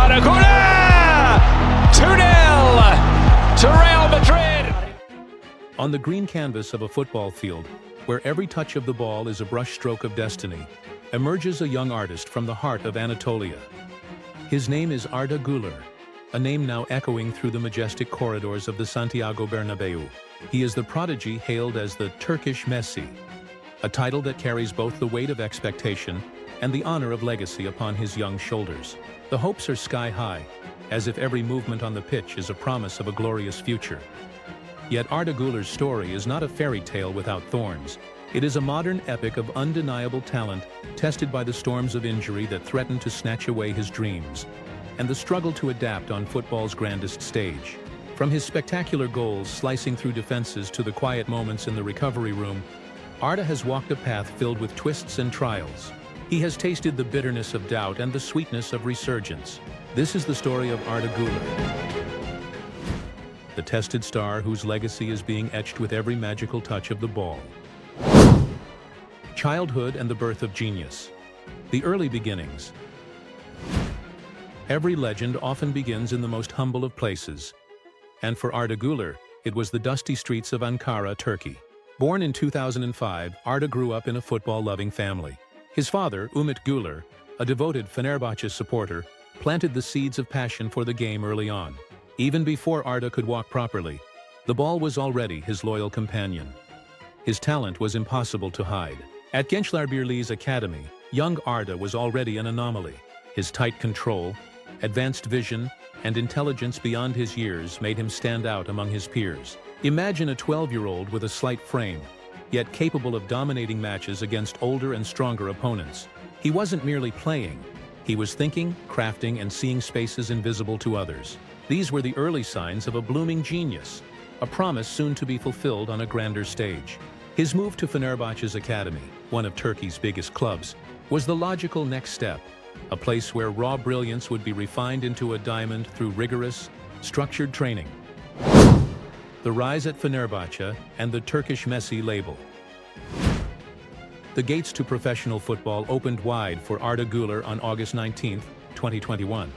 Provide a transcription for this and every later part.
Arda Güler! 2-0 to Real Madrid. On the green canvas of a football field, where every touch of the ball is a brushstroke of destiny, emerges a young artist from the heart of Anatolia. His name is Arda Güler, a name now echoing through the majestic corridors of the Santiago Bernabéu. He is the prodigy hailed as the Turkish Messi, a title that carries both the weight of expectation and the honor of legacy upon his young shoulders. The hopes are sky high, as if every movement on the pitch is a promise of a glorious future. Yet Arda Güler's story is not a fairy tale without thorns. It is a modern epic of undeniable talent, tested by the storms of injury that threaten to snatch away his dreams, and the struggle to adapt on football's grandest stage. From his spectacular goals slicing through defenses to the quiet moments in the recovery room, Arda has walked a path filled with twists and trials. He has tasted the bitterness of doubt and the sweetness of resurgence. This is the story of Arda Güler, the tested star whose legacy is being etched with every magical touch of the ball. Childhood and the birth of genius. The early beginnings. Every legend often begins in the most humble of places. And for Arda Güler, it was the dusty streets of Ankara, Turkey. Born in 2005, Arda grew up in a football-loving family. His father, Umut Güler, a devoted Fenerbahçe supporter, planted the seeds of passion for the game early on. Even before Arda could walk properly, the ball was already his loyal companion. His talent was impossible to hide. At Gençler Birliği's academy, young Arda was already an anomaly. His tight control, advanced vision, and intelligence beyond his years made him stand out among his peers. Imagine a 12-year-old with a slight frame, yet capable of dominating matches against older and stronger opponents. He wasn't merely playing. He was thinking, crafting, and seeing spaces invisible to others. These were the early signs of a blooming genius, a promise soon to be fulfilled on a grander stage. His move to Fenerbahçe's academy, one of Turkey's biggest clubs, was the logical next step, a place where raw brilliance would be refined into a diamond through rigorous, structured training. The rise at Fenerbahçe and the Turkish Messi label. The gates to professional football opened wide for Arda Güler on August 19, 2021.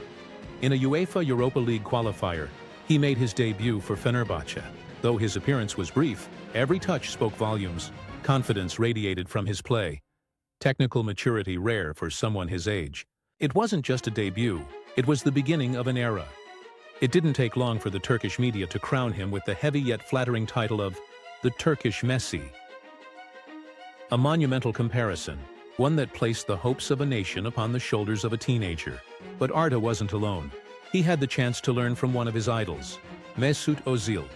In a UEFA Europa League qualifier, he made his debut for Fenerbahçe. Though his appearance was brief, every touch spoke volumes. Confidence radiated from his play. Technical maturity rare for someone his age. It wasn't just a debut, it was the beginning of an era. It didn't take long for the Turkish media to crown him with the heavy yet flattering title of the Turkish Messi. A monumental comparison, one that placed the hopes of a nation upon the shoulders of a teenager. But Arda wasn't alone. He had the chance to learn from one of his idols, Mesut Özil,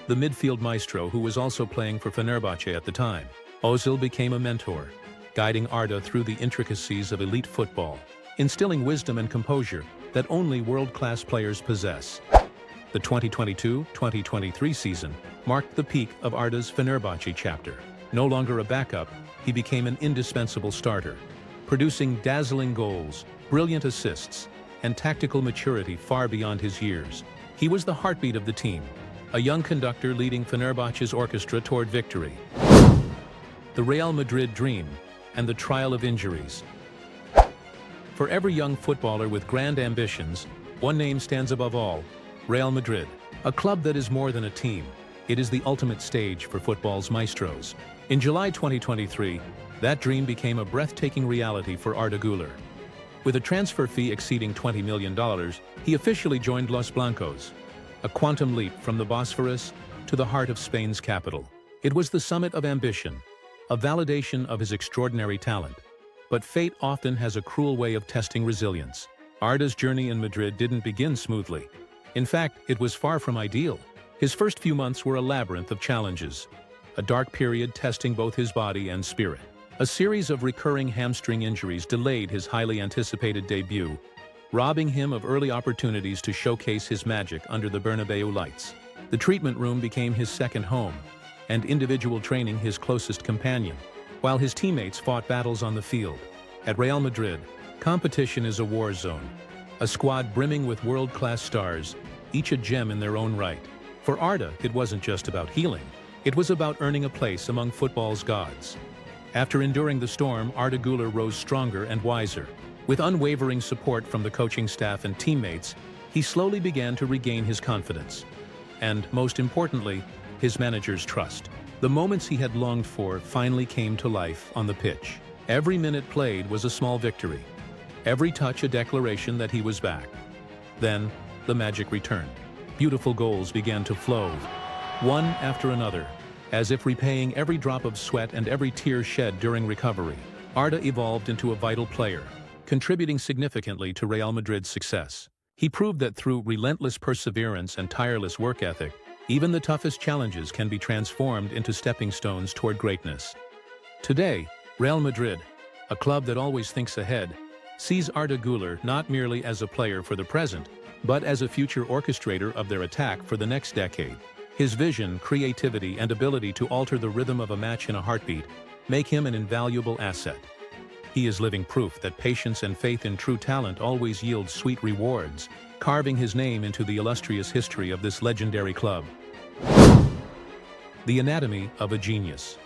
the midfield maestro who was also playing for Fenerbahçe at the time. Özil became a mentor, guiding Arda through the intricacies of elite football, instilling wisdom and composure that only world-class players possess. The 2022-2023 season marked the peak of Arda's Fenerbahçe chapter. No longer a backup, he became an indispensable starter, producing dazzling goals, brilliant assists, and tactical maturity far beyond his years. He was the heartbeat of the team, a young conductor leading Fenerbahçe's orchestra toward victory. The Real Madrid dream and the trial of injuries. For every young footballer with grand ambitions, one name stands above all: Real Madrid. A club that is more than a team. It is the ultimate stage for football's maestros. In July 2023, that dream became a breathtaking reality for Arda Güler. With a transfer fee exceeding $20 million, he officially joined Los Blancos, a quantum leap from the Bosphorus to the heart of Spain's capital. It was the summit of ambition, a validation of his extraordinary talent. But fate often has a cruel way of testing resilience. Arda's journey in Madrid didn't begin smoothly. In fact, it was far from ideal. His first few months were a labyrinth of challenges, a dark period testing both his body and spirit. A series of recurring hamstring injuries delayed his highly anticipated debut, robbing him of early opportunities to showcase his magic under the Bernabéu lights. The treatment room became his second home, and individual training his closest companion, while his teammates fought battles on the field. At Real Madrid, competition is a war zone, a squad brimming with world-class stars, each a gem in their own right. For Arda, it wasn't just about healing. It was about earning a place among football's gods. After enduring the storm, Arda Güler rose stronger and wiser. With unwavering support from the coaching staff and teammates, he slowly began to regain his confidence. And, most importantly, his manager's trust. The moments he had longed for finally came to life on the pitch. Every minute played was a small victory. Every touch a declaration that he was back. Then, the magic returned. Beautiful goals began to flow, one after another, as if repaying every drop of sweat and every tear shed during recovery. Arda evolved into a vital player, contributing significantly to Real Madrid's success. He proved that through relentless perseverance and tireless work ethic, even the toughest challenges can be transformed into stepping stones toward greatness. Today, Real Madrid, a club that always thinks ahead, sees Arda Güler not merely as a player for the present, but as a future orchestrator of their attack for the next decade. His vision, creativity, and ability to alter the rhythm of a match in a heartbeat make him an invaluable asset. He is living proof that patience and faith in true talent always yield sweet rewards, carving his name into the illustrious history of this legendary club. The anatomy of a genius.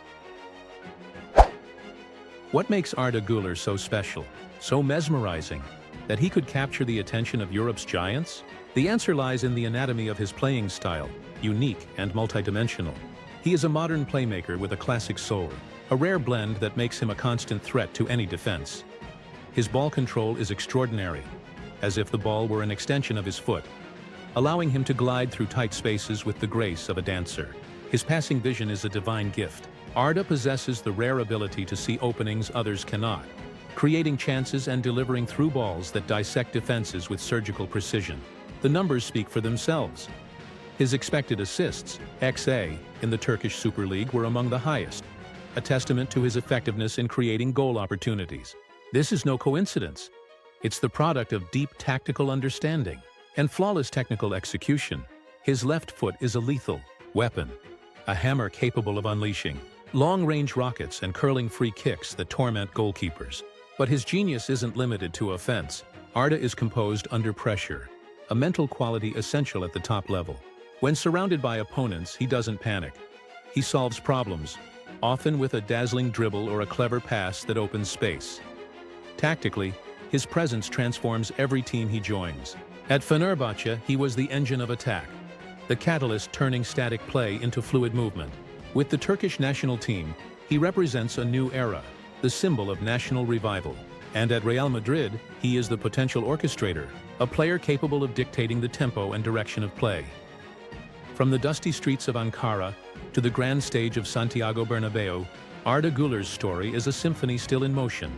What makes Arda Güler so special, so mesmerizing, that he could capture the attention of Europe's giants? The answer lies in the anatomy of his playing style, unique and multidimensional. He is a modern playmaker with a classic soul, a rare blend that makes him a constant threat to any defense. His ball control is extraordinary, as if the ball were an extension of his foot, allowing him to glide through tight spaces with the grace of a dancer. His passing vision is a divine gift. Arda possesses the rare ability to see openings others cannot, creating chances and delivering through balls that dissect defenses with surgical precision. The numbers speak for themselves. His expected assists, XA, in the Turkish Super League were among the highest, a testament to his effectiveness in creating goal opportunities. This is no coincidence. It's the product of deep tactical understanding and flawless technical execution. His left foot is a lethal weapon, a hammer capable of unleashing long-range rockets and curling free kicks that torment goalkeepers. But his genius isn't limited to offense. Arda is composed under pressure, a mental quality essential at the top level. When surrounded by opponents, he doesn't panic. He solves problems, often with a dazzling dribble or a clever pass that opens space. Tactically, his presence transforms every team he joins. At Fenerbahce, he was the engine of attack, the catalyst turning static play into fluid movement. With the Turkish national team, he represents a new era, the symbol of national revival. And at Real Madrid, he is the potential orchestrator, a player capable of dictating the tempo and direction of play. From the dusty streets of Ankara to the grand stage of Santiago Bernabéu, Arda Güler's story is a symphony still in motion,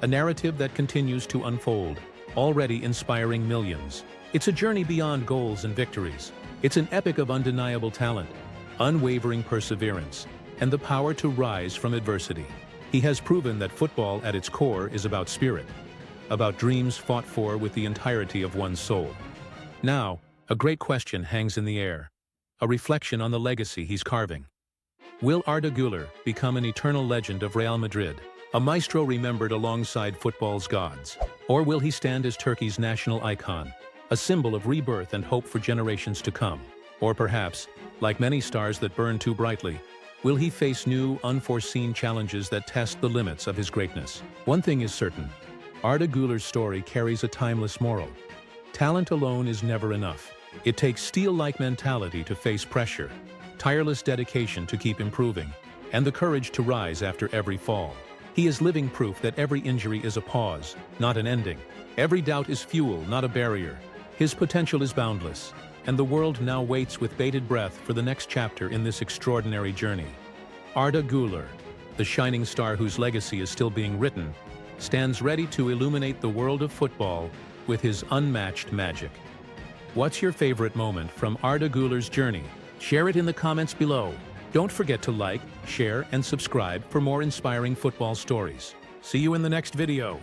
a narrative that continues to unfold, already inspiring millions. It's a journey beyond goals and victories. It's an epic of undeniable talent, unwavering perseverance, and the power to rise from adversity. He has proven that football at its core is about spirit, about dreams fought for with the entirety of one's soul. Now, a great question hangs in the air, a reflection on the legacy he's carving. Will Arda Güler become an eternal legend of Real Madrid, a maestro remembered alongside football's gods? Or will he stand as Turkey's national icon, a symbol of rebirth and hope for generations to come? Or perhaps, like many stars that burn too brightly, will he face new, unforeseen challenges that test the limits of his greatness? One thing is certain, Arda Güler's story carries a timeless moral. Talent alone is never enough. It takes steel-like mentality to face pressure, tireless dedication to keep improving, and the courage to rise after every fall. He is living proof that every injury is a pause, not an ending. Every doubt is fuel, not a barrier. His potential is boundless, and the world now waits with bated breath for the next chapter in this extraordinary journey. Arda Güler, the shining star whose legacy is still being written, stands ready to illuminate the world of football with his unmatched magic. What's your favorite moment from Arda Güler's journey? Share it in the comments below. Don't forget to like, share, and subscribe for more inspiring football stories. See you in the next video.